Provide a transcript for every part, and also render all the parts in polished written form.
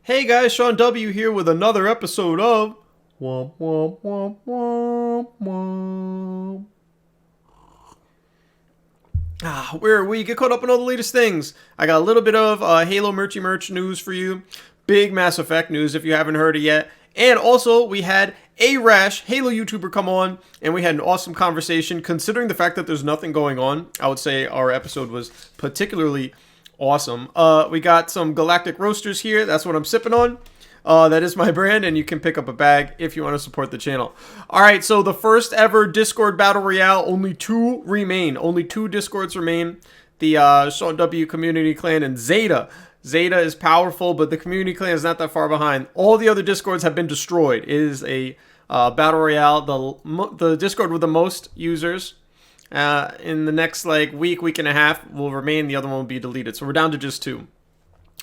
Hey guys, Sean W here with another episode of Womp Womp Womp Womp Womp. Where we get caught up in all the latest things. I got a little bit of Halo merch news for you. Big Mass Effect news if you haven't heard it yet. And also, we had Arrrash, Halo YouTuber, come on, and we had an awesome conversation. Considering the fact that there's nothing going on, I would say our episode was particularly awesome. We got some Galactic Roasters here. That's what I'm sipping on. That is my brand, and you can pick up a bag if you want to support the channel. All right, so the first ever Discord Battle Royale, only two remain. Only two Discords remain. The Sean W Community Clan and Zeta. Zeta is powerful, but the Community Clan is not that far behind. All the other Discords have been destroyed. It is a Battle Royale. The Discord with the most users in the next week and a half will remain. The other one will be deleted. So we're down to just two.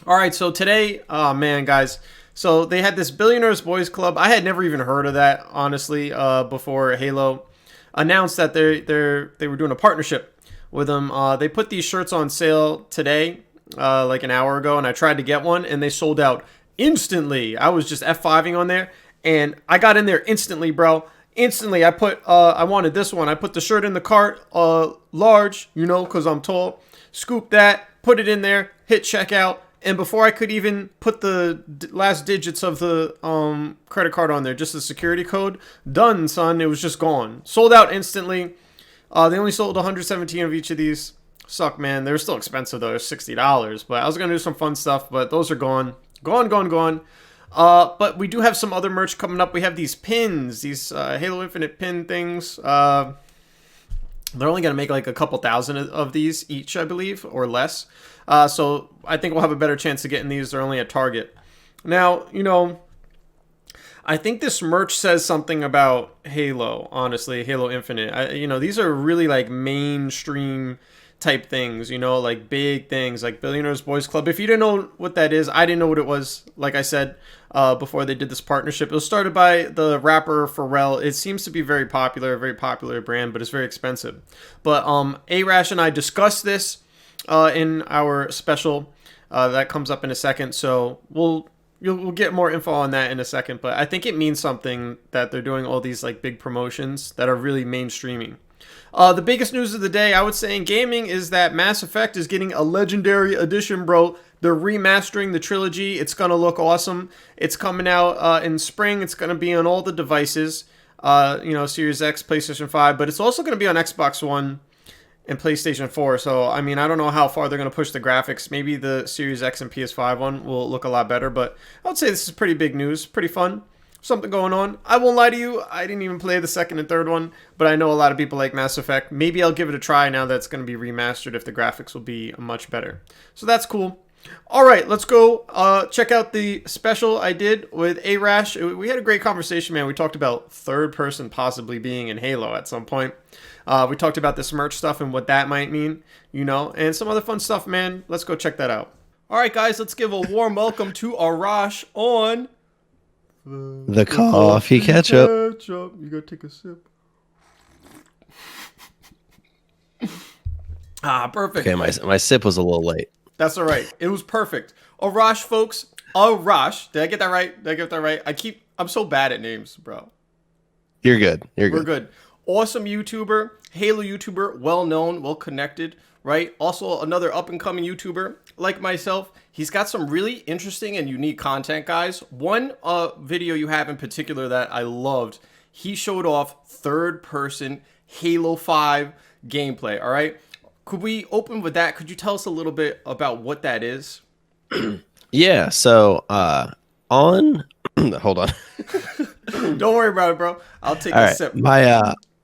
All right, so today, oh man, guys. So they had this Billionaires Boys Club. I had never even heard of that, honestly, before Halo announced that they were doing a partnership with them. They put these shirts on sale today, like an hour ago, and I tried to get one, and they sold out instantly. I was just F5ing on there, and I got in there instantly, bro. Instantly, I wanted this one. I put the shirt in the cart, large, because I'm tall. Scooped that, put it in there, hit checkout. And before I could even put the last digits of the credit card on there, just the security code, done, son. It was just gone. Sold out instantly. They only sold 117 of each of these. Suck, man. They were still expensive, though. They're $60. But I was going to do some fun stuff, but those are gone. Gone. But we do have some other merch coming up. We have these pins, these Halo Infinite pin things. They're only going to make like a couple thousand of these each, I believe, or less. So I think we'll have a better chance of getting these. They're only at Target. Now, I think this merch says something about Halo, honestly, Halo Infinite. These are really like mainstream type things, like big things like Billionaires Boys Club. If you didn't know what that is, I didn't know what it was, like I said, before they did this partnership. It was started by the rapper Pharrell. It seems to be a very popular brand, but it's very expensive. But Arrrash and I discussed this in our special that comes up in a second, so we'll get more info on that in a second. But I think it means something that they're doing all these like big promotions that are really mainstreaming. The biggest news of the day, I would say, in gaming is that Mass Effect is getting a legendary edition, bro. They're remastering the trilogy. It's gonna look awesome. It's coming out in spring. It's gonna be on all the devices, Series X, PlayStation 5, but it's also gonna be on Xbox One and PlayStation 4. So, I don't know how far they're going to push the graphics. Maybe the Series X and PS5 one will look a lot better, but I would say this is pretty big news. Pretty fun. Something going on. I won't lie to you, I didn't even play the second and third one, but I know a lot of people like Mass Effect. Maybe I'll give it a try now that it's going to be remastered if the graphics will be much better. So that's cool. All right, let's go check out the special I did with Arrrash. We had a great conversation, man. We talked about third person possibly being in Halo at some point. We talked about this merch stuff and what that might mean, and some other fun stuff, man. Let's go check that out. All right, guys, let's give a warm welcome to Arrrash on the coffee ketchup. You gotta take a sip. Perfect. Okay, my sip was a little late. That's all right. It was perfect. Arrrash, folks. Arrrash. Did I get that right? I'm so bad at names, bro. You're good. We're good. Awesome YouTuber, Halo YouTuber, well-known, well-connected, right? Also, another up-and-coming YouTuber like myself. He's got some really interesting and unique content, guys. One video you have in particular that I loved, he showed off third-person Halo 5 gameplay, all right? Could we open with that? Could you tell us a little bit about what that is? Yeah, so on... Hold on. Don't worry about it, bro. I'll take a sip.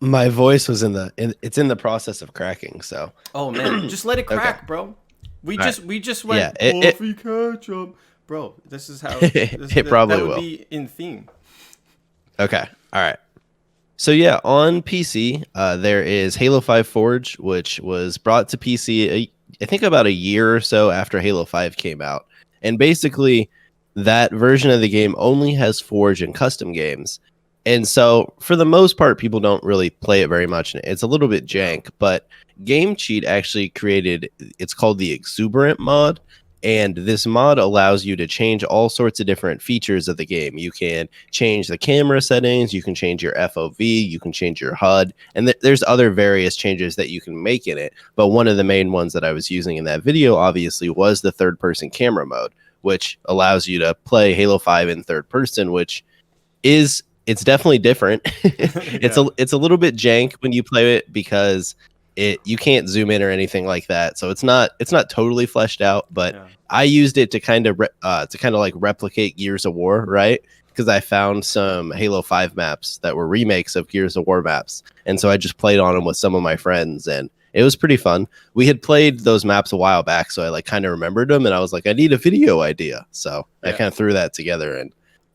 My voice was in the process of cracking, so. Oh man, just let it crack, okay. Bro. We just went coffee ketchup, bro. This is how it probably that would will be in theme. Okay, all right. So yeah, on PC, there is Halo 5 Forge, which was brought to PC, I think about a year or so after Halo 5 came out, and basically that version of the game only has Forge and custom games. And so, for the most part, people don't really play it very much. It's a little bit jank, but Game Cheat actually created, it's called the Exuberant Mod. And this mod allows you to change all sorts of different features of the game. You can change the camera settings, you can change your FOV, you can change your HUD, and there's other various changes that you can make in it. But one of the main ones that I was using in that video, obviously, was the third-person camera mode, which allows you to play Halo 5 in third person, which it's definitely different. It's a little bit jank when you play it because you can't zoom in or anything like that, so it's not totally fleshed out. But I used it to kind of like replicate Gears of War, right? Because I found some Halo 5 maps that were remakes of Gears of War maps, and so I just played on them with some of my friends, and it was pretty fun. We had played those maps a while back, so I like kind of remembered them, and I was like, I need a video idea, so I kind of threw that together, and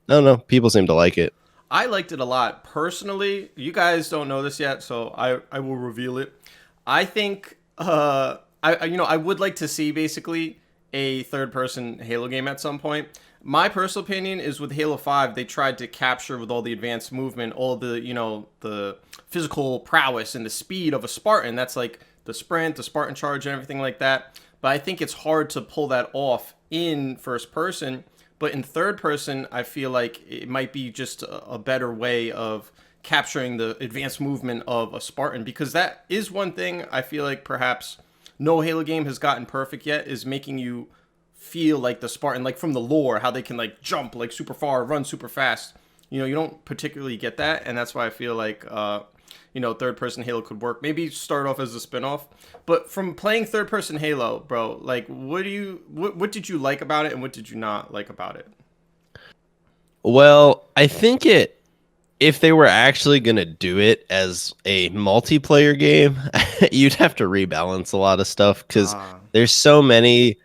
I don't know, people seem to like it. I liked it a lot personally. You guys don't know this yet, so I will reveal it. I think I would like to see basically a third person Halo game at some point. My personal opinion is with Halo 5, they tried to capture with all the advanced movement, all the, the physical prowess and the speed of a Spartan. That's like the sprint, the Spartan charge, and everything like that. But I think it's hard to pull that off in first person. But in third person, I feel like it might be just a better way of capturing the advanced movement of a Spartan, because that is one thing I feel like perhaps no Halo game has gotten perfect yet, is making you feel like the Spartan, like from the lore, how they can like jump like super far, run super fast. You don't particularly get that, and that's why I feel like third person Halo could work. Maybe start off as a spin-off. But from playing third person Halo, bro, like what did you like about it and what did you not like about it? Well, I think if they were actually going to do it as a multiplayer game, you'd have to rebalance a lot of stuff, because there's so many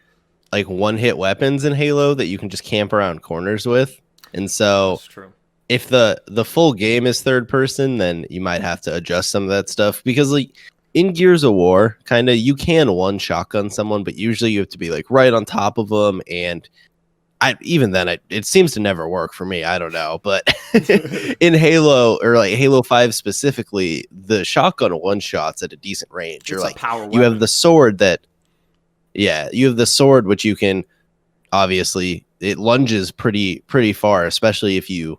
like one-hit weapons in Halo that you can just camp around corners with. And so that's true. If the full game is third person, then you might have to adjust some of that stuff, because like in Gears of War, kind of you can one shotgun someone, but usually you have to be like right on top of them, and it seems to never work for me. I don't know, but in Halo, or like Halo 5 specifically, the shotgun one shots at a decent range. It's or like a power you have weapon. the sword you have the sword, which you can obviously, it lunges pretty far, especially if you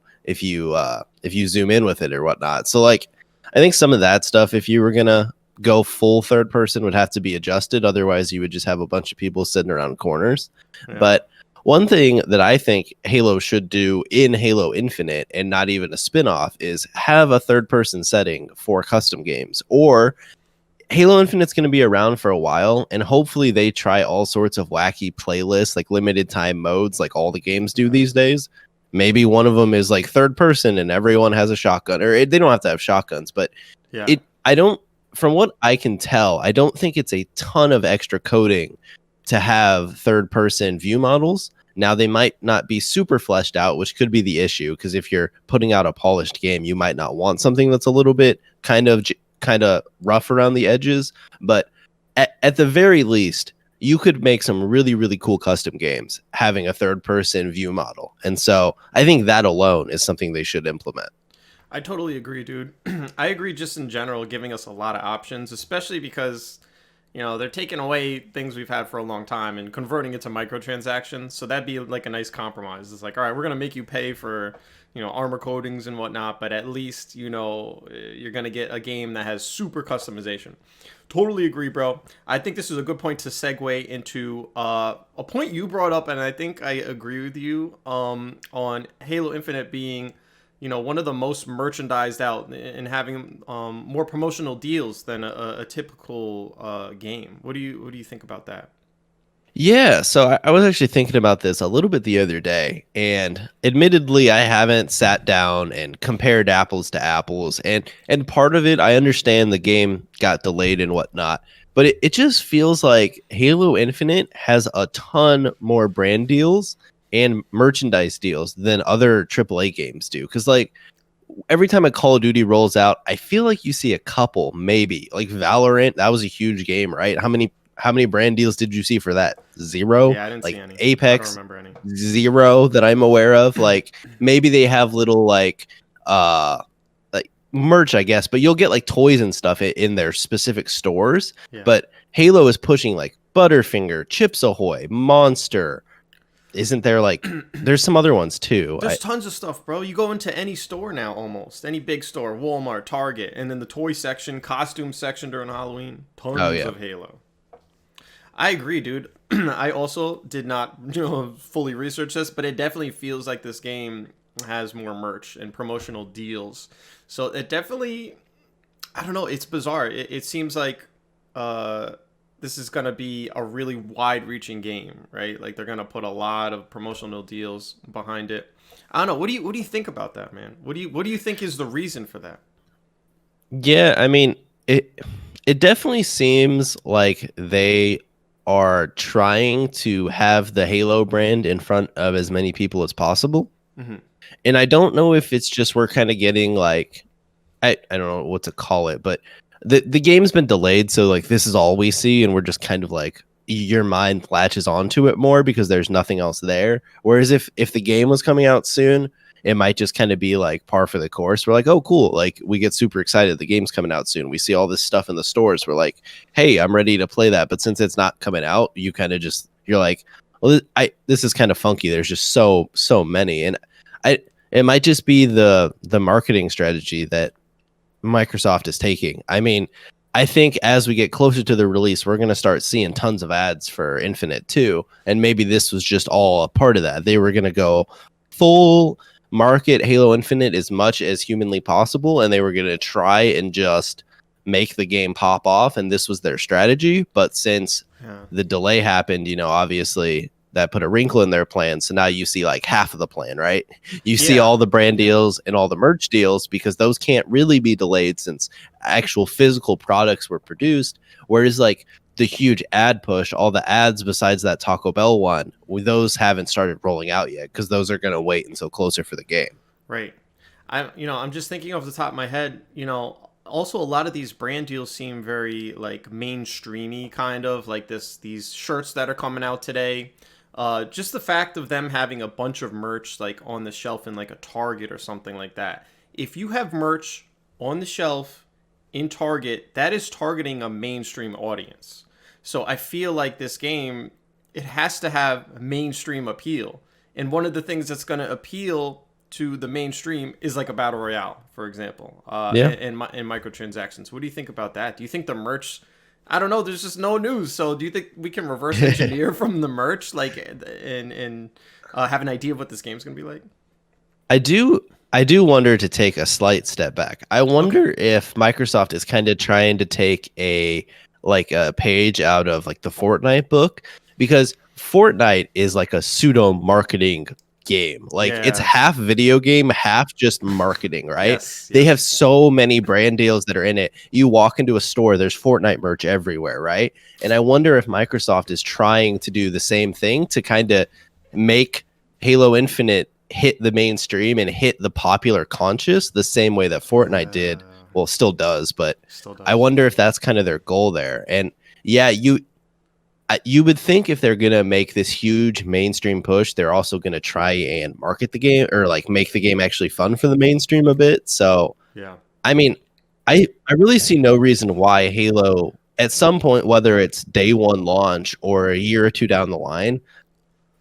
zoom in with it or whatnot. So like, I think some of that stuff, if you were gonna go full third person, would have to be adjusted. Otherwise, you would just have a bunch of people sitting around corners. Yeah. But one thing that I think Halo should do in Halo Infinite, and not even a spin-off, is have a third person setting for custom games. Or Halo Infinite's going to be around for a while, and hopefully they try all sorts of wacky playlists, like limited time modes, like all the games do these days. Maybe one of them is like third person and everyone has a shotgun, or they don't have to have shotguns, but from what I can tell, I don't think it's a ton of extra coding to have third person view models. Now, they might not be super fleshed out, which could be the issue, because if you're putting out a polished game, you might not want something that's a little bit kind of rough around the edges. But at the very least, you could make some really, really cool custom games having a third person view model. And so I think that alone is something they should implement. I totally agree, dude. I agree just in general, giving us a lot of options, especially because, they're taking away things we've had for a long time and converting it to microtransactions. So that'd be like a nice compromise. It's like, all right, we're going to make you pay for, armor coatings and whatnot, but at least, you're going to get a game that has super customization. Totally agree, bro. I think this is a good point to segue into a point you brought up, and I think I agree with you on Halo Infinite being, one of the most merchandised out and having more promotional deals than a typical game. What do you think about that? Yeah, so I was actually thinking about this a little bit the other day, and admittedly, I haven't sat down and compared apples to apples, and part of it, I understand the game got delayed and whatnot, but it just feels like Halo Infinite has a ton more brand deals and merchandise deals than other AAA games do, because like every time a Call of Duty rolls out, I feel like you see a couple, maybe like Valorant. That was a huge game, right? How many brand deals did you see for that? Zero? Yeah, I didn't see any. Apex, I don't remember any. Zero that I'm aware of. Like maybe they have little like merch, I guess, but you'll get like toys and stuff in their specific stores. Yeah. But Halo is pushing like Butterfinger, Chips Ahoy, Monster. Isn't there like there's some other ones too? There's tons of stuff, bro. You go into any store now, almost any big store, Walmart, Target, and then the toy section, costume section during Halloween, Oh tons yeah. of Halo. I agree, dude. I also did not, fully research this, but it definitely feels like this game has more merch and promotional deals. So it definitely, I don't know, it's bizarre. It seems like this is gonna be a really wide-reaching game, right? Like they're gonna put a lot of promotional deals behind it. I don't know. What do you think about that, man? What do you think is the reason for that? Yeah, I mean, it definitely seems like they are trying to have the Halo brand in front of as many people as possible. Hmm. And I don't know if it's just we're kind of getting like I don't know what to call it, but the game's been delayed, so like this is all we see, and we're just kind of like your mind latches onto it more because there's nothing else there. Whereas if the game was coming out soon, it might just kind of be like par for the course. We're like, oh cool, like we get super excited. The game's coming out soon. We see all this stuff in the stores. We're like, hey, I'm ready to play that. But since it's not coming out, you kind of just you're like, well, this is kind of funky. There's just so many, and I it might just be the marketing strategy that Microsoft is taking. I mean, I think as we get closer to the release, we're going to start seeing tons of ads for Infinite too. And maybe this was just all a part of that. They were going to go full market Halo Infinite as much as humanly possible. And they were going to try and just make the game pop off. And this was their strategy. But since Yeah. the delay happened, obviously that put a wrinkle in their plan. So now you see like half of the plan, right? You see Yeah. all the brand deals and all the merch deals because those can't really be delayed since actual physical products were produced. Whereas like the huge ad push, all the ads besides that Taco Bell one, those haven't started rolling out yet because those are going to wait until closer for the game. Right. I'm just thinking off the top of my head, also a lot of these brand deals seem very like mainstreamy kind of like these shirts that are coming out today. Just the fact of them having a bunch of merch like on the shelf in like a Target or something like that. If you have merch on the shelf in Target, that is targeting a mainstream audience. So I feel like this game, it has to have mainstream appeal. And one of the things that's going to appeal to the mainstream is like a battle royale, for example, Yeah. and microtransactions. What do you think about that? Do you think the merch? I don't know. There's just no news. So do you think we can reverse engineer from the merch, like, and have an idea of what this game's gonna be like? I do wonder to take a slight step back. I Okay. wonder if Microsoft is kind of trying to take a page out of like the Fortnite book because Fortnite is like a pseudo marketing game. Like it's Yeah. half video game, half just marketing, right? Yes. They have Yes. so many brand deals that are in it. You walk into a store, there's Fortnite merch everywhere, right? And I wonder if Microsoft is trying to do the same thing to kind of make Halo Infinite hit the mainstream and hit the popular conscious the same way that Fortnite did. Well, still does, but Still I does. wonder if that's kind of their goal there. And yeah, you would think if they're gonna make this huge mainstream push, they're also gonna try and market the game or like make the game actually fun for the mainstream a bit. So Yeah. I mean, I really see no reason why Halo at some point, whether it's day one launch or a year or two down the line,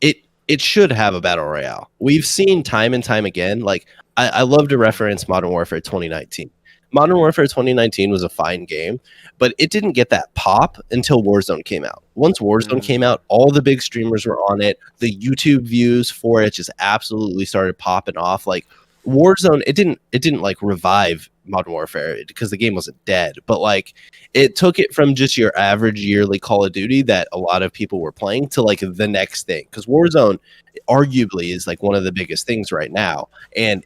it it should have a battle royale. We've seen time and time again. Like I love to reference Modern Warfare 2019. Modern Warfare 2019 was a fine game, but it didn't get that pop until Warzone came out. Once Warzone came Mm. out, all the big streamers were on it. The YouTube views for it just absolutely started popping off. Like Warzone, it didn't like revive Modern Warfare because the game wasn't dead, but like it took it from just your average yearly Call of Duty that a lot of people were playing to like the next thing. Because Warzone arguably is like one of the biggest things right now. And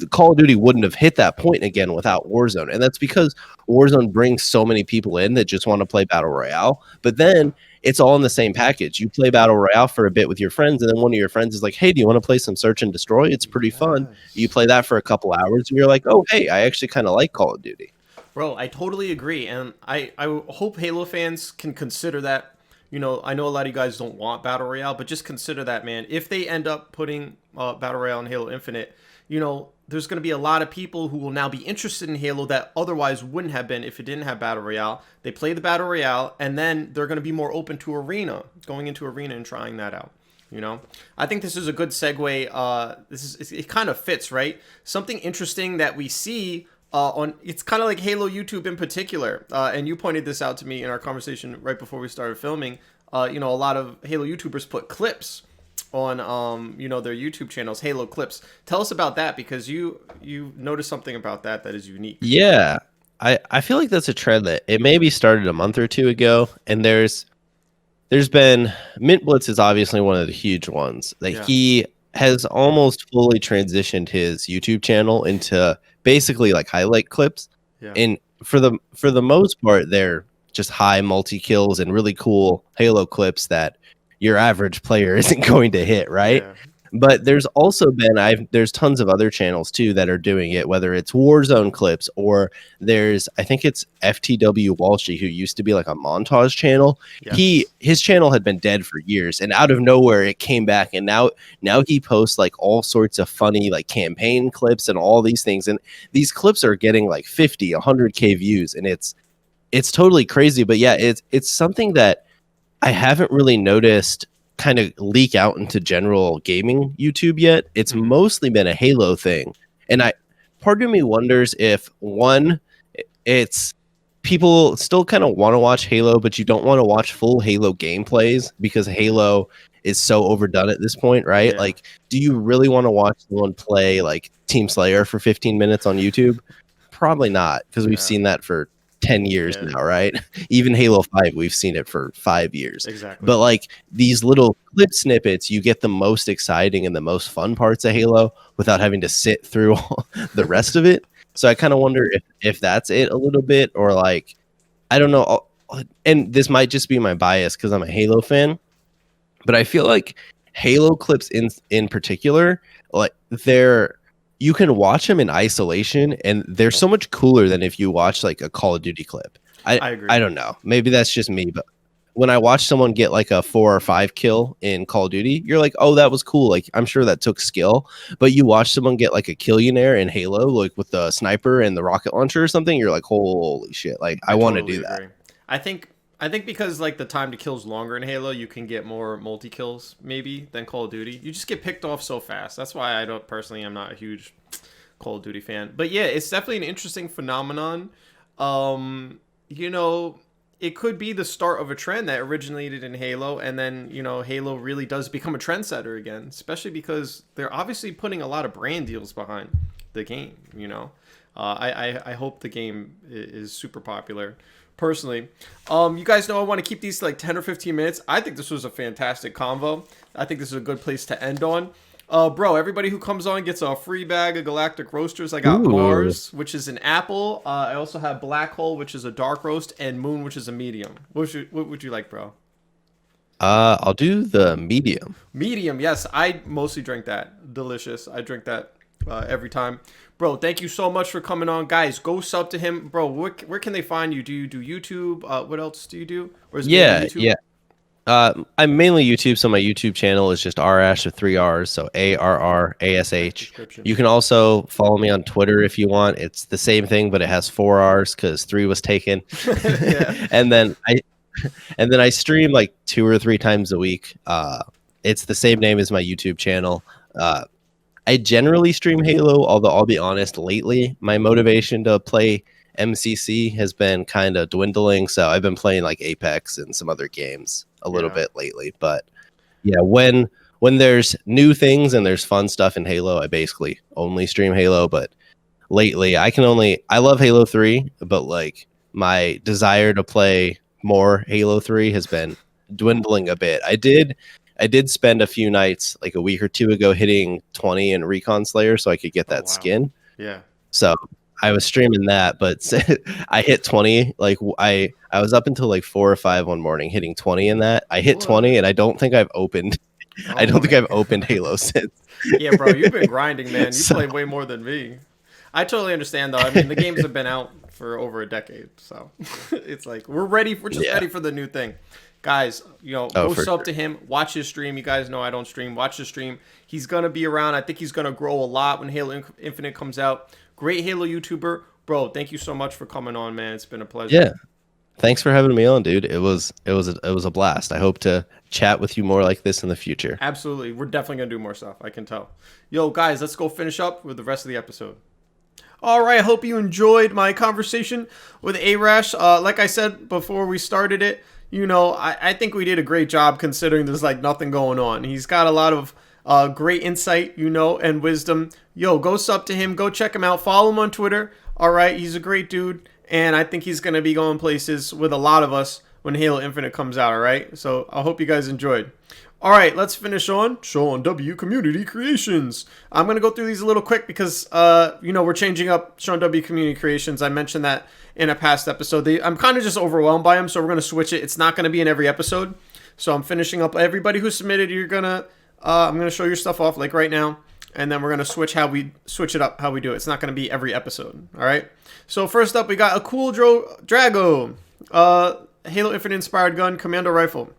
Call of Duty wouldn't have hit that point again without Warzone. And that's because Warzone brings so many people in that just want to play Battle Royale. But then it's all in the same package. You play Battle Royale for a bit with your friends, and then one of your friends is like, hey, do you want to play some Search and Destroy? It's pretty fun. You Yes. play that for a couple hours, and you're like, oh, hey, I actually kind of like Call of Duty. Bro, I totally agree, and I hope Halo fans can consider that. I know a lot of you guys don't want Battle Royale, but just consider that, man. If they end up putting Battle Royale in Halo Infinite, there's going to be a lot of people who will now be interested in Halo that otherwise wouldn't have been if it didn't have Battle Royale. They play the Battle Royale, and then they're going to be more open to Arena, going into Arena and trying that out. You know, I think this is a good segue. It kind of fits, right? Something interesting that we see on, it's kind of like Halo YouTube in particular, and you pointed this out to me in our conversation right before we started filming. You know, a lot of Halo YouTubers put clips on you know, their YouTube channels, Halo clips. Tell us about that, because you noticed something about that is unique. Yeah. I feel like that's a trend that it maybe started a month or two ago, and there's been Mint Blitz is obviously one of the huge ones that Yeah. he has almost fully transitioned his YouTube channel into basically like highlight clips. Yeah. And for the most part, they're just high multi kills and really cool Halo clips that your average player isn't going to hit, right? Yeah. But there's also been there's tons of other channels too that are doing it, whether it's Warzone clips or I think it's FTW Walshy, who used to be like a montage channel. Yes. His channel had been dead for years, and out of nowhere it came back, and now he posts like all sorts of funny like campaign clips and all these things, and these clips are getting like 50, 100K views, and it's totally crazy. But yeah, it's something that I haven't really noticed kind of leak out into general gaming YouTube yet. It's mostly been a Halo thing. And part of me wonders if it's people still kind of want to watch Halo, but you don't want to watch full Halo gameplays because Halo is so overdone at this point, right? Yeah. Like, do you really want to watch someone play like Team Slayer for 15 minutes on YouTube? Probably not, because we've seen that for 10 years now, right? Even Halo 5, we've seen it for 5 years. Exactly. But like these little clip snippets, you get the most exciting and the most fun parts of Halo without having to sit through all the rest of it. So I kind of wonder if that's it a little bit, or like, I don't know. And this might just be my bias because I'm a Halo fan, but I feel like Halo clips in particular, like you can watch them in isolation, and they're so much cooler than if you watch like a Call of Duty clip. I agree. I don't know. Maybe that's just me, but when I watch someone get like a 4 or 5 kill in Call of Duty, you're like, oh, that was cool. Like, I'm sure that took skill. But you watch someone get like a killionaire in Halo, like with the sniper and the rocket launcher or something, you're like, holy shit. Like, I want to do that. Agree. I think because like the time to kill is longer in Halo, you can get more multi kills maybe than Call of Duty. You just get picked off so fast. That's why I'm not a huge Call of Duty fan. But yeah, it's definitely an interesting phenomenon. You know, it could be the start of a trend that originated in Halo, and then, you know, Halo really does become a trendsetter again, especially because they're obviously putting a lot of brand deals behind the game, you know. I hope the game is super popular. Personally, you guys know I want to keep these to like 10 or 15 minutes. I think this was a fantastic convo. I think this is a good place to end on. Bro, everybody who comes on gets a free bag of Galactic Roasters. I got Mars, which is an apple. I also have Black Hole, which is a dark roast, and Moon, which is a medium. What would you like, bro? I'll do the medium. Medium, yes. I mostly drink that. Delicious. I drink that every time. Bro, thank you so much for coming on. Guys, go sub to him. Bro, where can they find you? Do you do YouTube? What else do you do? Or is it YouTube? Yeah. I'm mainly YouTube, so my YouTube channel is just Arrrash with 3 R's, so ARRASH. You can also follow me on Twitter if you want. It's the same thing, but it has 4 R's because 3 was taken. and then I stream like 2 or 3 times a week. It's the same name as my YouTube channel. I generally stream Halo, although I'll be honest, lately my motivation to play MCC has been kind of dwindling, so I've been playing like Apex and some other games a little bit lately. But yeah, when there's new things and there's fun stuff in Halo, I basically only stream Halo. But lately I love Halo 3, but like my desire to play more Halo 3 has been dwindling a bit. I did spend a few nights like a week or 2 ago hitting 20 in Recon Slayer so I could get that skin. Yeah. So I was streaming that, but I hit 20. Like I was up until like 4 or 5 one morning hitting 20 in that. I hit 20, and I don't think I've opened. I don't think I've opened Halo since. Yeah, bro, you've been grinding, man. You play way more than me. I totally understand, though. I mean, the games have been out for over a decade, so it's like we're ready. We're just ready for the new thing. Guys, Oh, go for sub sure. to him. Watch his stream. You guys know I don't stream. Watch his stream. He's going to be around. I think he's going to grow a lot when Halo Infinite comes out. Great Halo YouTuber. Bro, thank you so much for coming on, man. It's been a pleasure. Yeah. Thanks for having me on, dude. It was a blast. I hope to chat with you more like this in the future. Absolutely. We're definitely going to do more stuff. I can tell. Yo, guys, let's go finish up with the rest of the episode. All right, I hope you enjoyed my conversation with Arrrash. Like I said before we started it, I think we did a great job considering there's like nothing going on. He's got a lot of great insight, and wisdom. Yo, go sub to him. Go check him out. Follow him on Twitter. All right, he's a great dude, and I think he's going to be going places with a lot of us when Halo Infinite comes out, all right? So I hope you guys enjoyed. All right, let's finish on Sean W. Community Creations. I'm going to go through these a little quick because, we're changing up Sean W. Community Creations. I mentioned that in a past episode. I'm kind of just overwhelmed by them, so we're going to switch it. It's not going to be in every episode. So I'm finishing up everybody who submitted. I'm going to show your stuff off like right now, and then we're going to switch it up, how we do it. It's not going to be every episode, all right? So first up, we got a cool Drago. Halo Infinite inspired gun, commando rifle.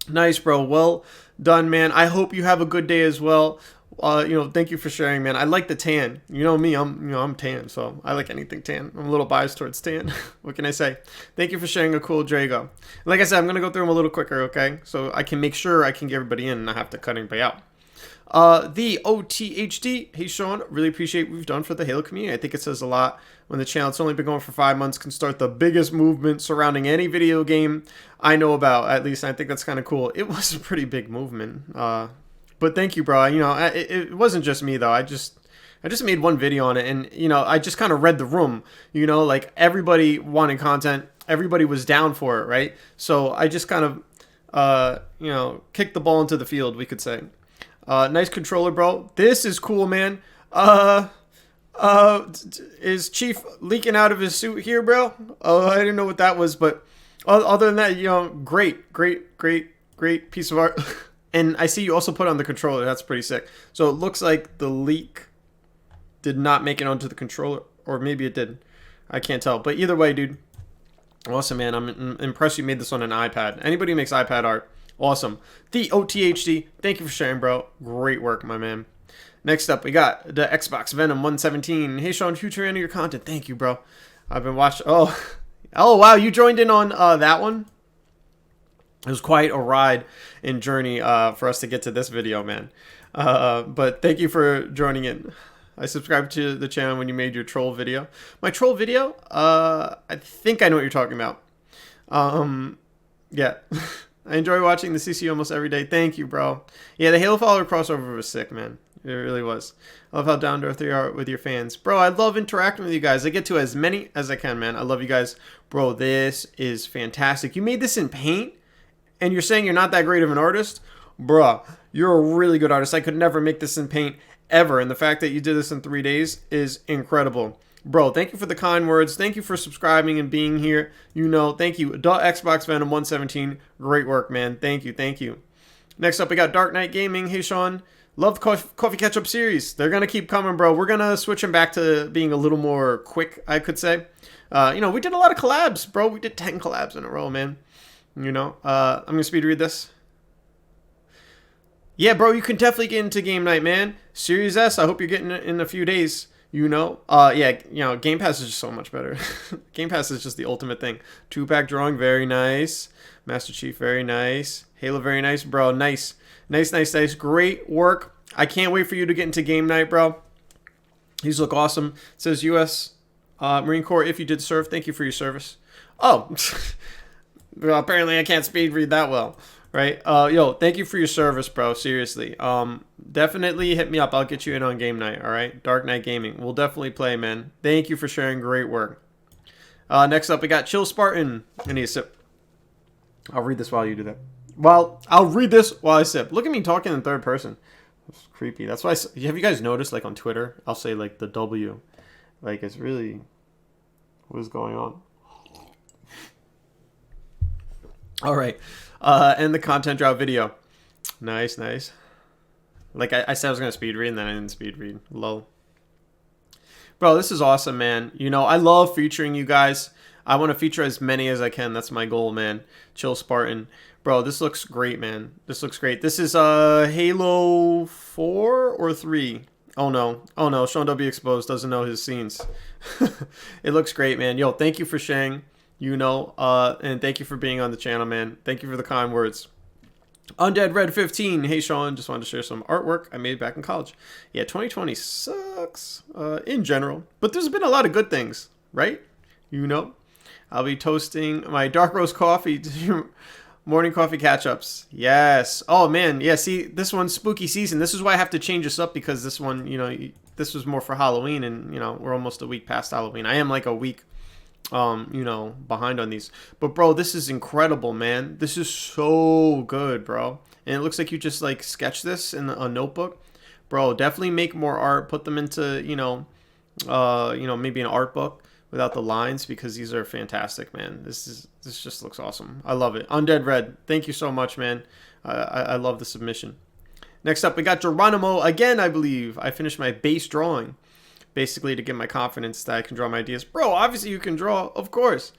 Nice, bro. Well done, man. I hope you have a good day as well. Thank you for sharing, man. I like the tan. You know me, I'm tan, so I like anything tan. I'm a little biased towards tan. What can I say? Thank you for sharing a cool Drago. Like I said, I'm gonna go through them a little quicker, okay? So I can make sure I can get everybody in and not have to cut anybody out. The OTHD, hey Sean, really appreciate what we've done for the Halo community. I think it says a lot when the channel that's only been going for 5 months can start the biggest movement surrounding any video game I know about. At least I think that's kind of cool. It was a pretty big movement. But thank you, bro. It wasn't just me though. I just made one video on it, and I just kind of read the room. Like everybody wanted content, everybody was down for it, right? So I just kind of kicked the ball into the field, we could say. Nice controller, bro. This is cool, man. Is Chief leaking out of his suit here, bro? I didn't know what that was, but other than that, great piece of art. And I see you also put on the controller. That's pretty sick. So it looks like the leak did not make it onto the controller, or maybe it did. I can't tell. But either way, dude, awesome, man. I'm impressed you made this on an iPad. Anybody who makes iPad art, awesome. The OTHD, thank you for sharing, bro. Great work, my man. Next up, we got the Xbox Venom 117. Hey, Sean, huge fan of your content. Thank you, bro. I've been watching. Oh, wow. You joined in on that one? It was quite a ride and journey for us to get to this video, man. But thank you for joining in. I subscribed to the channel when you made your troll video. My troll video? I think I know what you're talking about. Yeah. I enjoy watching the CC almost every day. Thank you, bro. Yeah, the Halo Follower crossover was sick, man. It really was. I love how down to earth you are with your fans. Bro, I love interacting with you guys. I get to as many as I can, man. I love you guys. Bro, this is fantastic. You made this in Paint? And you're saying you're not that great of an artist? Bruh, you're a really good artist. I could never make this in Paint ever. And the fact that you did this in 3 days is incredible. Bro, thank you for the kind words. Thank you for subscribing and being here. Thank you. Xbox Venom 117. Great work, man. Thank you. Next up, we got Dark Knight Gaming. Hey, Sean. Love the Coffee Ketchup series. They're going to keep coming, bro. We're going to switch them back to being a little more quick, I could say. We did a lot of collabs, bro. We did 10 collabs in a row, man. I'm going to speed read this. Yeah, bro, you can definitely get into game night, man. Series S, I hope you're getting it in a few days. Game Pass is just so much better. Game Pass is just the ultimate thing. 2-pack drawing, very nice. Master Chief, very nice. Halo, very nice, bro. Nice. Great work. I can't wait for you to get into game night, bro. These look awesome. It says U.S. Marine Corps, if you did serve, thank you for your service. Oh, well, apparently I can't speed read that well, right? Thank you for your service, bro. Seriously. Definitely hit me up. I'll get you in on game night, all right? Dark Knight Gaming. We'll definitely play, man. Thank you for sharing. Great work. Next up, we got Chill Spartan. I need a sip. I'll read this while you do that. Well, I'll read this while I sip. Look at me talking in third person. It's creepy. That's why. Have you guys noticed, like on Twitter, I'll say like the W. Like it's really. What is going on? All right. And the content drop video. Nice. Like I said I was going to speed read, and then I didn't speed read. Lol. Bro, this is awesome, man. I love featuring you guys. I want to feature as many as I can. That's my goal, man. Chill Spartan. Bro, this looks great, man. This looks great. This is Halo 4 or 3. Oh no. Oh no, Sean W Exposed doesn't know his scenes. It looks great, man. Yo, thank you for sharing, and thank you for being on the channel, man. Thank you for the kind words. Undead Red 15. Hey Sean, just wanted to share some artwork I made back in college. Yeah, 2020 sucks in general, but there's been a lot of good things, right? I'll be toasting my dark roast coffee to morning coffee catch-ups. Yes. Oh man, yeah, see, this one's spooky season. This is why I have to change this up, because this one, this was more for Halloween, and we're almost a week past Halloween. I am like a week behind on these. But bro, this is incredible, man. This is so good, bro. And it looks like you just like sketch this in a notebook. Bro, definitely make more art. Put them into, maybe an art book without the lines, because these are fantastic, man. This just looks awesome. I love it. Undead Red, thank you so much, man. I love the submission. Next up, we got Geronimo again, I believe. I finished my base drawing, basically to get my confidence that I can draw my ideas. Bro, obviously you can draw, of course.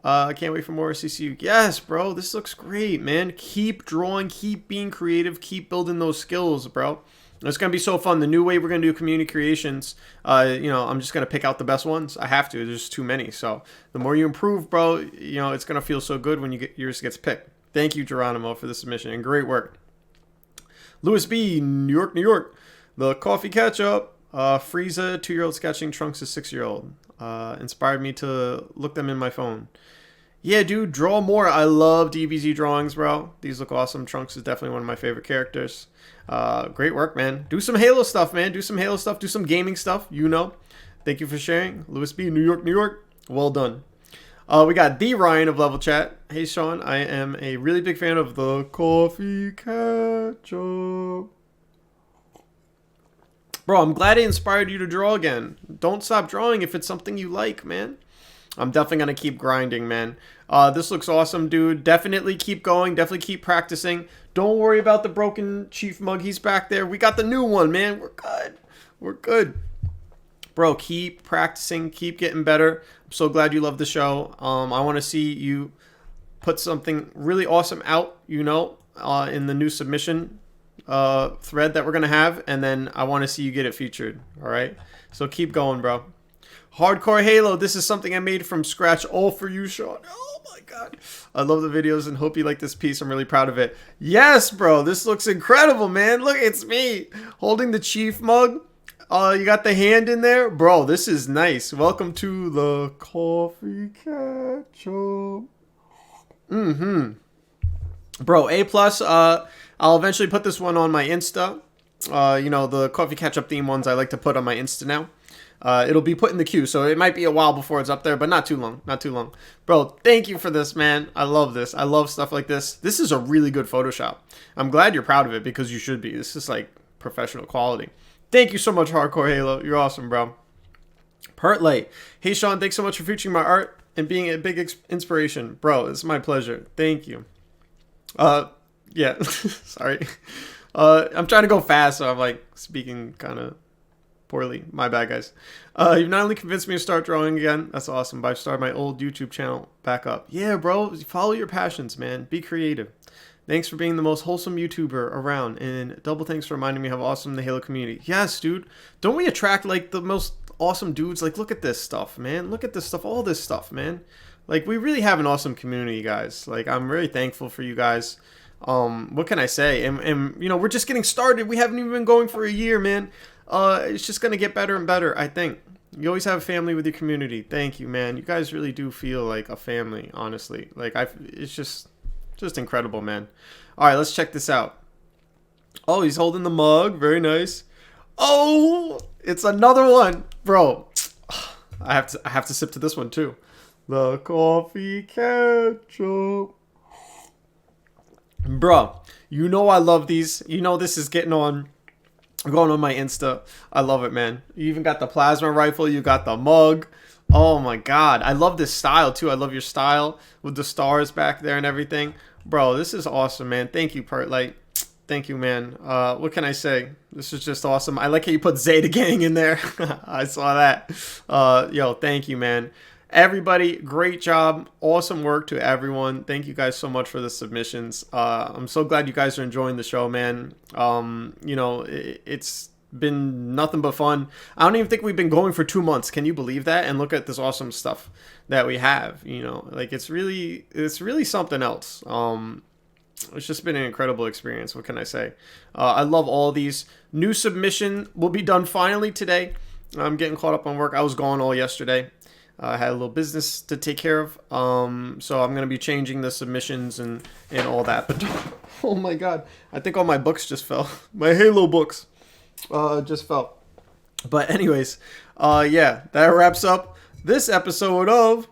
I can't wait for more CCU. Yes, bro, this looks great, man. Keep drawing, keep being creative, keep building those skills, bro. It's going to be so fun. The new way we're going to do community creations, I'm just going to pick out the best ones. I have to. There's too many. So the more you improve, bro, it's going to feel so good when yours gets picked. Thank you, Geronimo, for the submission, and great work. Louis B., New York, New York. The coffee catch-up. Frieza, 2-year-old sketching Trunks, a 6-year-old. Inspired me to look them in my phone. Yeah, dude, draw more. I love DBZ drawings, bro. These look awesome. Trunks is definitely one of my favorite characters. Great work, man. Do some Halo stuff, man. Do some Halo stuff. Do some gaming stuff, Thank you for sharing. Louis B., New York, New York. Well done. We got the Ryan of Level Chat. Hey, Sean, I am a really big fan of the coffee catch-up. Bro, I'm glad it inspired you to draw again. Don't stop drawing if it's something you like, man. I'm definitely going to keep grinding, man. This looks awesome, dude. Definitely keep going. Definitely keep practicing. Don't worry about the broken Chief Mug. He's back there. We got the new one, man. We're good. We're good. Bro, keep practicing. Keep getting better. I'm so glad you love the show. I want to see you put something really awesome out, in the new submission thread that we're going to have. And then I want to see you get it featured. All right? So keep going, bro. Hardcore Halo. This is something I made from scratch, all for you, Sean. Oh my god. I love the videos and hope you like this piece. I'm really proud of it. Yes, bro. This looks incredible, man. Look, it's me holding the Chief Mug. You got the hand in there. Bro, this is nice. Welcome to the coffee catch-up. Bro, A+. I'll eventually put this one on my Insta. The coffee catch-up theme ones I like to put on my Insta now. It'll be put in the queue, so it might be a while before it's up there, but not too long. Not too long. Bro, thank you for this, man. I love this. I love stuff like this. This is a really good Photoshop. I'm glad you're proud of it, because you should be. This is like professional quality. Thank you so much, Hardcore Halo. You're awesome, bro. Pertlite. Hey, Sean, thanks so much for featuring my art and being a big inspiration. Bro, it's my pleasure. Thank you. Yeah. Sorry. I'm trying to go fast, so I'm like speaking kind of poorly. My bad, guys. You've not only convinced me to start drawing again, that's awesome, but I've started my old YouTube channel back up. Yeah, bro, follow your passions, man. Be creative. Thanks for being the most wholesome YouTuber around, and double thanks for reminding me how awesome the Halo community. Yes, dude. Don't we attract like the most awesome dudes? Like, look at this stuff, man. Look at this stuff, all this stuff, man. Like, we really have an awesome community, guys. Like, I'm really thankful for you guys. What can I say? And we're just getting started. We haven't even been going for a year, man. It's just gonna get better and better, I think. You always have a family with your community. Thank you, man. You guys really do feel like a family, honestly. Like, it's just incredible, man. All right, let's check this out. Oh, he's holding the mug. Very nice. Oh, it's another one, bro. I have to sip to this one too. The coffee ketchup. Bro, I love these. This is going on my Insta. I love it, man. You even got the plasma rifle. You got the mug. Oh my god. I love this style too. I love your style with the stars back there and everything. Bro, this is awesome, man. Thank you, Pertlite. Thank you, man. What can I say? This is just awesome. I like how you put Zeta Gang in there. I saw that. Yo, thank you, man. Everybody, great job. Awesome work to everyone. Thank you guys so much for the submissions. I'm so glad you guys are enjoying the show, man. It's been nothing but fun. I don't even think we've been going for 2 months. Can you believe that? And look at this awesome stuff that we have. Like it's really something else. It's just been an incredible experience. What can I say? I love all these. New submission will be done finally today. I'm getting caught up on work. I was gone all yesterday. I had a little business to take care of. So I'm going to be changing the submissions and all that. But oh my God, I think all my books just fell. My Halo books just fell. But anyways, yeah, that wraps up this episode of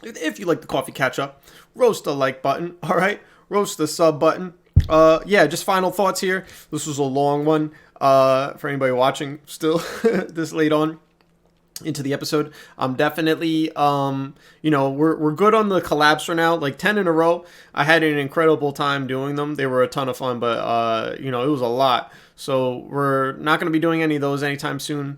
If you like the coffee catch up, roast the like button. All right, roast the sub button. Yeah, just final thoughts here. This was a long one for anybody watching still this late on into the episode. I'm definitely we're good on the collabs for now, like 10 in a row. I had an incredible time doing them. They were a ton of fun, but it was a lot. So we're not going to be doing any of those anytime soon.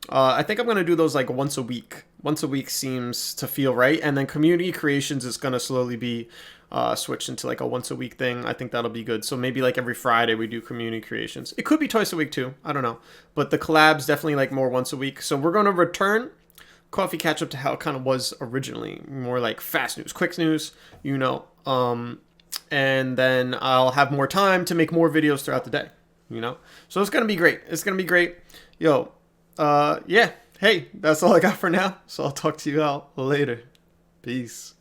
I think I'm going to do those like once a week. Once a week seems to feel right. And then community creations is going to slowly be switched into like a once a week thing. I think that'll be good. So maybe like every Friday we do community creations. It could be twice a week too. I don't know. But the collabs definitely like more once a week. So we're going to return coffee catch up to how it kind of was originally. More like fast news, quick news, and then I'll have more time to make more videos throughout the day, So it's going to be great. It's going to be great. Yo, yeah. Hey, that's all I got for now. So I'll talk to you all later. Peace.